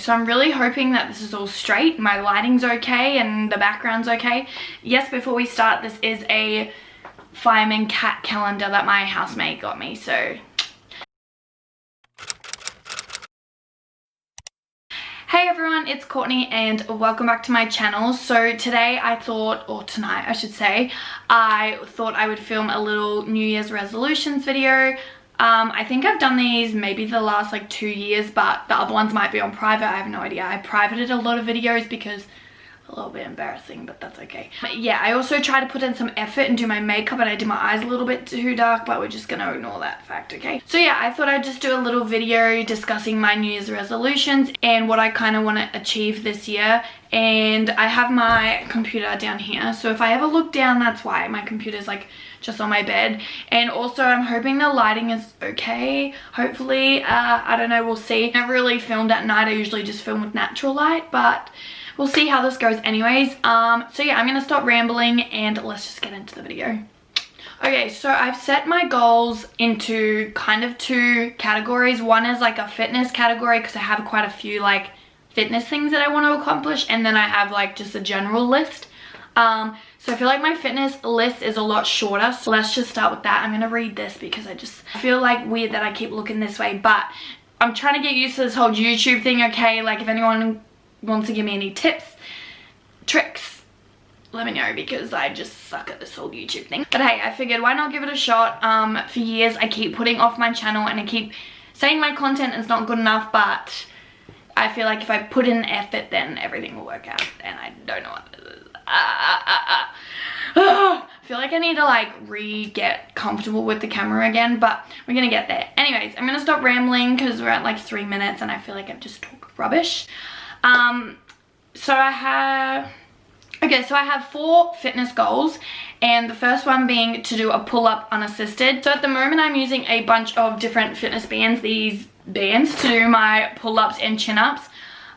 So I'm really hoping that this is all straight, my lighting's okay and the background's okay. Yes, before we start, this is a fireman cat calendar that my housemate got me, so. Hey everyone, it's Courtney and welcome back to my channel. So today I thought, or tonight I should say, I thought I would film a little New Year's resolutions video. I think I've done these maybe the last like 2 years, but the other ones might be on private. I have no idea. I privated a lot of videos because a little bit embarrassing, but that's okay. But yeah, I also try to put in some effort and do my makeup, and I did my eyes a little bit too dark, but we're just gonna ignore that fact, okay? So yeah, I thought I'd just do a little video discussing my New Year's resolutions and what I kind of want to achieve this year. And I have my computer down here, so if I ever look down, that's why. My computer's like just on my bed. And also I'm hoping the lighting is okay, hopefully. I don't know, we'll see. I never really filmed at night. I usually just film with natural light, but we'll see how this goes anyways. So yeah, I'm gonna stop rambling and let's just get into the video. Okay, so I've set my goals into kind of two categories. One is like a fitness category because I have quite a few like fitness things that I want to accomplish, and then I have like just a general list. So I feel like my fitness list is a lot shorter, so let's just start with that. I'm gonna read this because I feel like weird that I keep looking this way, but I'm trying to get used to this whole YouTube thing, okay? Like if anyone wants to give me any tips, tricks, let me know, because I just suck at this whole YouTube thing. But hey, I figured why not give it a shot. For years I keep putting off my channel and I keep saying my content is not good enough, but I feel like if I put in effort then everything will work out, and I don't know what it is. I feel like I need to like get comfortable with the camera again, but we're gonna get there. Anyways, I'm gonna stop rambling because we're at like 3 minutes and I feel like I've just talked rubbish. So I have 4 fitness goals, and the first one being to do a pull-up unassisted. So at the moment I'm using a bunch of different fitness bands, these bands, to do my pull-ups and chin-ups.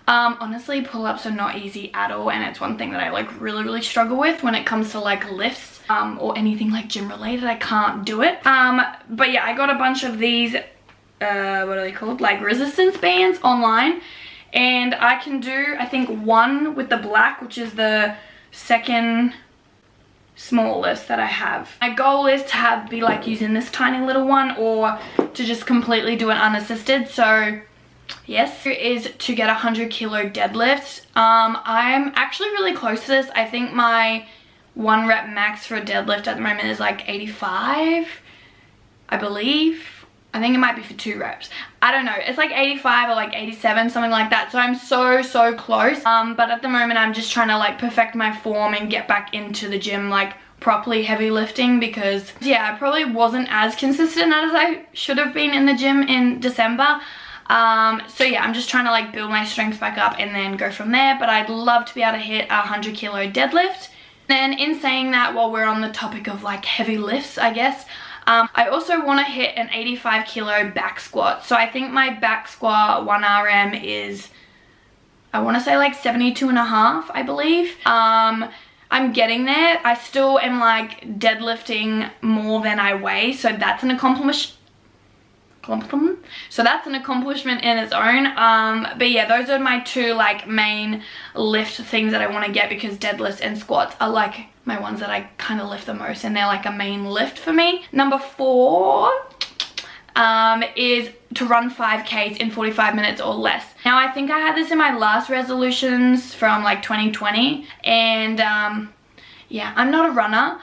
Honestly, pull-ups are not easy at all, and it's one thing that I like really struggle with when it comes to like lifts or anything like gym related. I can't do it. But yeah, I got a bunch of these what are they called, like resistance bands online, and I can do, I think, one with the black, which is the second smallest that I have. My goal is to be like using this tiny little one, or to just completely do it unassisted. So yes, is to get 100 kilo deadlift. I'm actually really close to this. I think my 1 rep max for a deadlift at the moment is like 85, I believe. I think it might be for 2 reps. I don't know. It's like 85 or like 87, something like that. So I'm so close. But at the moment I'm just trying to like perfect my form and get back into the gym like properly heavy lifting, because yeah, I probably wasn't as consistent as I should have been in the gym in December. So yeah, I'm just trying to like build my strength back up and then go from there. But I'd love to be able to hit a 100 kilo deadlift. And in saying that, while we're on the topic of like heavy lifts, I guess, I also want to hit an 85 kilo back squat. So I think my back squat 1 RM is, I want to say like 72.5, I believe. I'm getting there. I still am like deadlifting more than I weigh, so that's an accomplishment. So that's an accomplishment in its own. But yeah, those are my 2 like main lift things that I want to get, because deadlifts and squats are like my ones that I kind of lift the most, and they're like a main lift for me. Number 4 is to run 5Ks in 45 minutes or less. Now I think I had this in my last resolutions from like 2020, and yeah, I'm not a runner.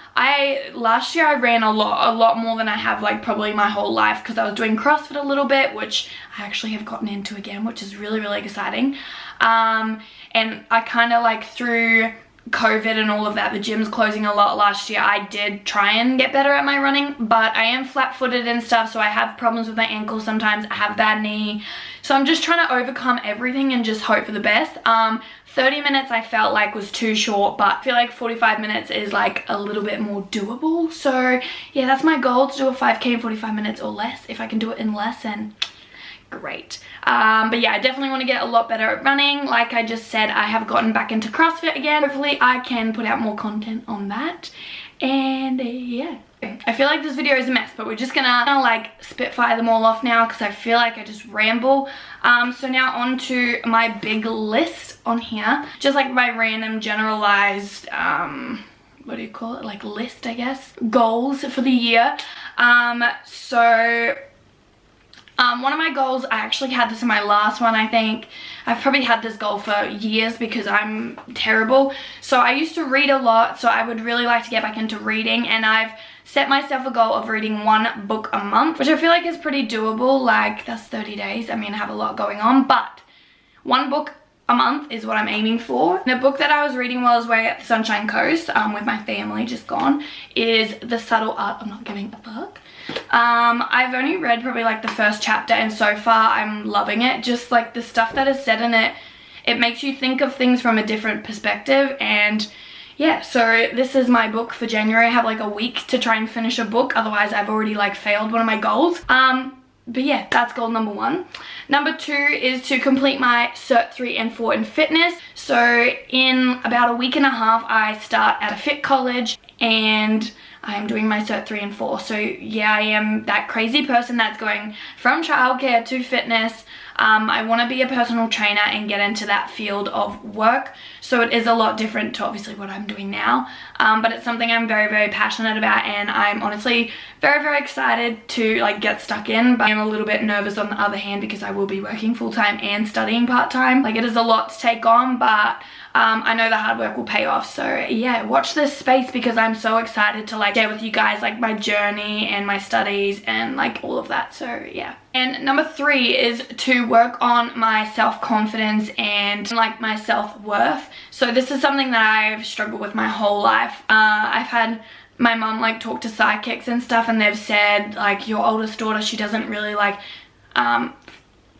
Last year I ran a lot more than I have like probably my whole life, because I was doing CrossFit a little bit, which I actually have gotten into again, which is really exciting. And I kind of like, through COVID and all of that, the gym's closing a lot last year, I did try and get better at my running, but I am flat-footed and stuff, so I have problems with my ankles sometimes. I have bad knee, so I'm just trying to overcome everything and just hope for the best. 30 minutes I felt like was too short, but I feel like 45 minutes is like a little bit more doable. So yeah, that's my goal, to do a 5K in 45 minutes or less. If I can do it in less, then great. But yeah, I definitely want to get a lot better at running. Like I just said, I have gotten back into CrossFit again. Hopefully I can put out more content on that. And yeah, I feel like this video is a mess, but we're just gonna like spitfire them all off now because I feel like I just ramble. So now on to my big list on here, just like my random generalized what do you call it, like list, I guess, goals for the year. One of my goals, I actually had this in my last one, I think. I've probably had this goal for years because I'm terrible. So I used to read a lot, so I would really like to get back into reading, and I've set myself a goal of reading 1 book a month, which I feel like is pretty doable. Like, that's 30 days. I mean, I have a lot going on, but 1 book a month is what I'm aiming for. The book that I was reading while I was away at the Sunshine Coast with my family, just gone, is The Subtle Art of Not Giving a Fuck. I've only read probably like the first chapter, and so far I'm loving it. Just like the stuff that is said in it, it makes you think of things from a different perspective. And yeah, so this is my book for January. I have like a week to try and finish a book, otherwise I've already like failed one of my goals. But yeah, that's goal number 1. Number 2 is to complete my Cert 3 and 4 in fitness. So in about a week and a half, I start at a fit college and I'm doing my Cert 3 and 4. So yeah, I am that crazy person that's going from childcare to fitness. I want to be a personal trainer and get into that field of work. So it is a lot different to obviously what I'm doing now. But it's something I'm very, very passionate about, and I'm honestly very, very excited to like get stuck in. But I'm a little bit nervous on the other hand because I will be working full-time and studying part-time. Like, it is a lot to take on, but I know the hard work will pay off. So yeah, watch this space because I'm so excited to like share with you guys like my journey and my studies and like all of that. So yeah. And number 3 is to work on my self-confidence and like my self-worth. So this is something that I've struggled with my whole life. I've had my mom like talk to psychics and stuff, and they've said like, your oldest daughter, she doesn't really like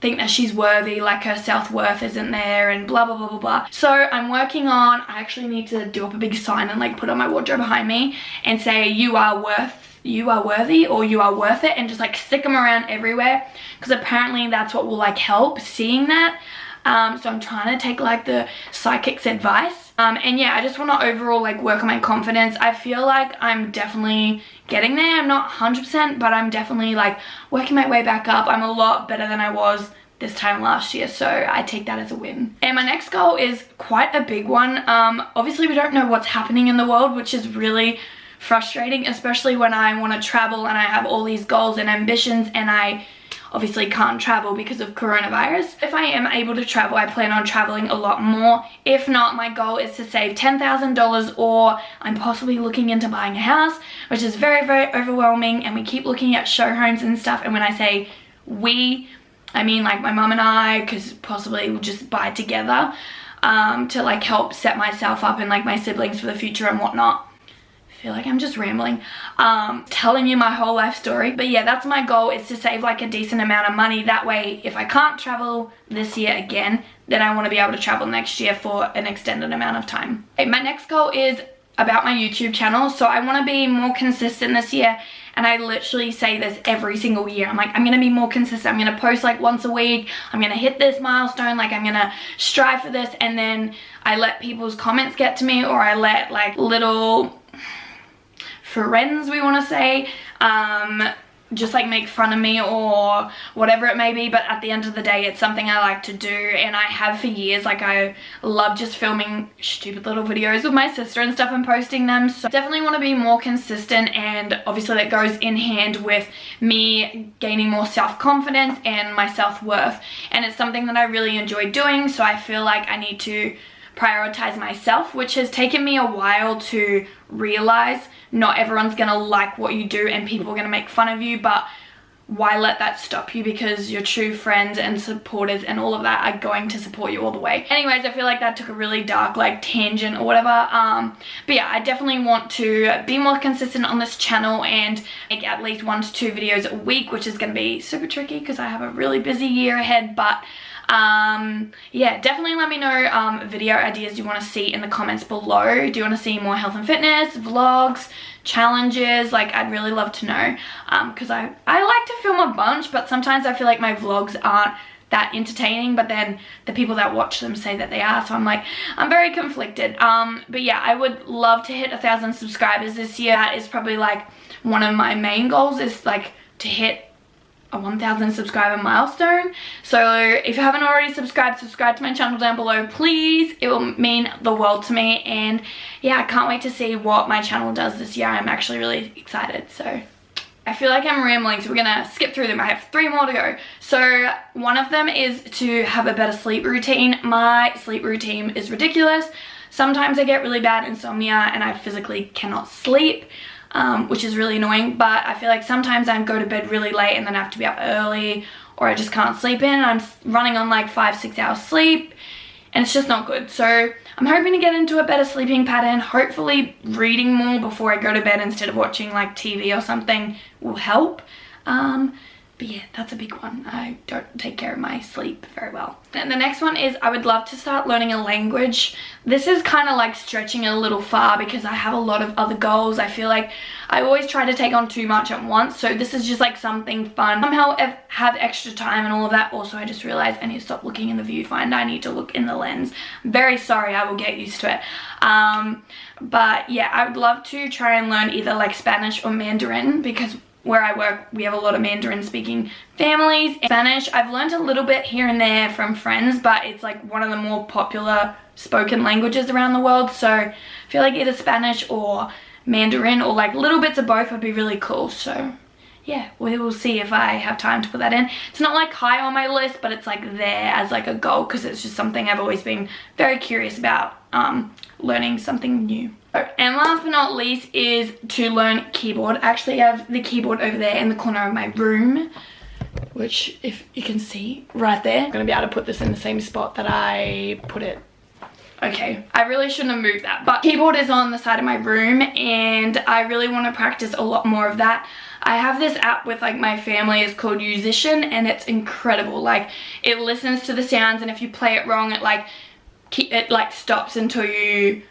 think that she's worthy, like her self-worth isn't there, and blah blah blah blah blah. So I'm working on, I actually need to do up a big sign and like put on my wardrobe behind me and say, you are worthy, or you are worth it, and just like stick them around everywhere, because apparently that's what will like help seeing that. So I'm trying to take like the psychic's advice, and yeah, I just want to overall like work on my confidence. I feel like I'm definitely getting there. I'm not 100%, but I'm definitely like working my way back up. I'm a lot better than I was this time last year, so I take that as a win. And my next goal is quite a big one. Obviously we don't know what's happening in the world, which is really frustrating, especially when I want to travel and I have all these goals and ambitions, and I obviously can't travel because of coronavirus. If I am able to travel, I plan on traveling a lot more. If not, my goal is to save $10,000, or I'm possibly looking into buying a house, which is very, very overwhelming, and we keep looking at show homes and stuff. And when I say we, I mean like my mum and I, because possibly we'll just buy together to like help set myself up and like my siblings for the future and whatnot. I feel like I'm just rambling, telling you my whole life story. But yeah, that's my goal, is to save like a decent amount of money. That way, if I can't travel this year again, then I want to be able to travel next year for an extended amount of time. Okay, my next goal is about my YouTube channel. So I want to be more consistent this year. And I literally say this every single year. I'm like, I'm going to be more consistent. I'm going to post like once a week. I'm going to hit this milestone. Like, I'm going to strive for this. And then I let people's comments get to me, or I let like little friends, we want to say, just like make fun of me or whatever it may be. But at the end of the day, it's something I like to do, and I have for years. Like, I love just filming stupid little videos with my sister and stuff and posting them. So definitely want to be more consistent, and obviously that goes in hand with me gaining more self-confidence and my self-worth, and it's something that I really enjoy doing. So I feel like I need to prioritize myself, which has taken me a while to realize. Not everyone's gonna like what you do, and people are gonna make fun of you, but why let that stop you? Because your true friends and supporters and all of that are going to support you all the way. Anyways, I feel like that took a really dark like tangent or whatever. But yeah, I definitely want to be more consistent on this channel and make at least 1 to 2 videos a week, which is gonna be super tricky because I have a really busy year ahead. But yeah, definitely let me know video ideas you want to see in the comments below. Do you want to see more health and fitness, vlogs, challenges? Like, I'd really love to know, because I like to film a bunch, but sometimes I feel like my vlogs aren't that entertaining, but then the people that watch them say that they are, so I'm like, I'm very conflicted. But yeah, I would love to hit 1,000 subscribers this year. That is probably like one of my main goals, is like to hit a 1,000 subscriber milestone. So if you haven't already subscribed to my channel down below, please. It will mean the world to me, and yeah, I can't wait to see what my channel does this year. I'm actually really excited. So I feel like I'm rambling, so we're gonna skip through them. I have 3 more to go. So one of them is to have a better sleep routine. My sleep routine is ridiculous. Sometimes I get really bad insomnia and I physically cannot sleep, which is really annoying, but I feel like sometimes I go to bed really late and then I have to be up early, or I just can't sleep in. I'm running on like 5-6 hours sleep, and it's just not good. So I'm hoping to get into a better sleeping pattern. Hopefully reading more before I go to bed instead of watching like TV or something will help. But yeah, that's a big one. I don't take care of my sleep very well. And the next one is I would love to start learning a language. This is kind of like stretching it a little far because I have a lot of other goals. I feel like I always try to take on too much at once. So this is just like something fun. Somehow have extra time and all of that. Also, I just realized I need to stop looking in the viewfinder. I need to look in the lens. Very sorry, I will get used to it. But yeah, I would love to try and learn either like Spanish or Mandarin, because where I work, we have a lot of Mandarin speaking families. Spanish, I've learned a little bit here and there from friends, but it's like one of the more popular spoken languages around the world. So I feel like either Spanish or Mandarin, or like little bits of both, would be really cool. So yeah, we will see if I have time to put that in. It's not like high on my list, but it's like there as like a goal, because it's just something I've always been very curious about, learning something new. And last but not least is to learn keyboard. I actually have the keyboard over there in the corner of my room, which if you can see right there, I'm gonna be able to put this in the same spot that I put it. Okay, I really shouldn't have moved that, but keyboard is on the side of my room and I really want to practice a lot more of that. I have this app with like my family, it's called Musician, and it's incredible. Like it listens to the sounds, and if you play it wrong, it like stops until you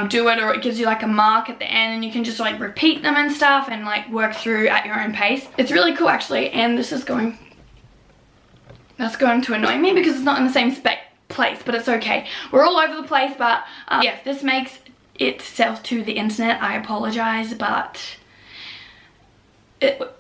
do it, or it gives you like a mark at the end, and you can just like repeat them and stuff and like work through at your own pace. It's really cool actually, and that's going to annoy me because it's not in the same place, but it's okay. We're all over the place, but yeah, if this makes itself to the internet, I apologize, but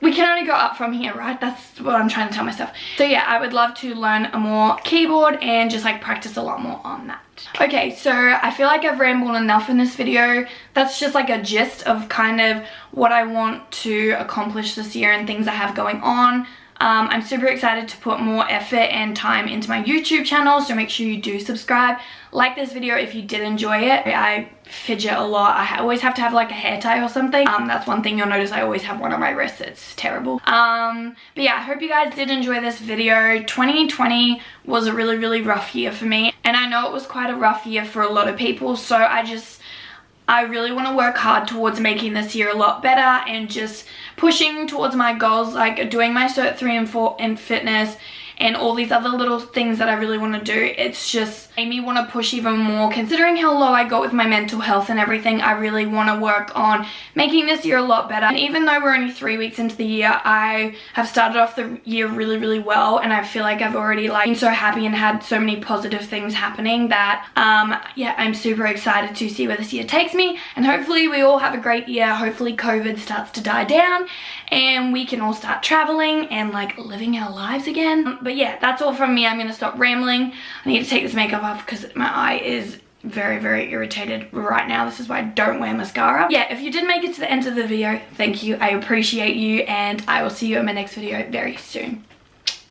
we can only go up from here, right? That's what I'm trying to tell myself. So yeah, I would love to learn a more keyboard and just like practice a lot more on that. Okay, so I feel like I've rambled enough in this video. That's just like a gist of kind of what I want to accomplish this year and things I have going on. I'm super excited to put more effort and time into my YouTube channel, so make sure you do subscribe. Like this video if you did enjoy it. I fidget a lot. I always have to have like a hair tie or something. That's one thing you'll notice. I always have one on my wrist. It's terrible. But yeah, I hope you guys did enjoy this video. 2020 was a really, really rough year for me, and I know it was quite a rough year for a lot of people, so I really want to work hard towards making this year a lot better and just pushing towards my goals, like doing my Cert 3 and 4 in fitness and all these other little things that I really want to do. It's just made me want to push even more. Considering how low I got with my mental health and everything, I really want to work on making this year a lot better. And even though we're only 3 weeks into the year, I have started off the year really, really well, and I feel like I've already like been so happy and had so many positive things happening that yeah, I'm super excited to see where this year takes me, and hopefully we all have a great year. Hopefully COVID starts to die down and we can all start traveling and like living our lives again. But yeah, that's all from me. I'm gonna stop rambling. I need to take this makeup off because my eye is very, very irritated right now. This is why I don't wear mascara. Yeah, if you did make it to the end of the video, thank you. I appreciate you, and I will see you in my next video very soon.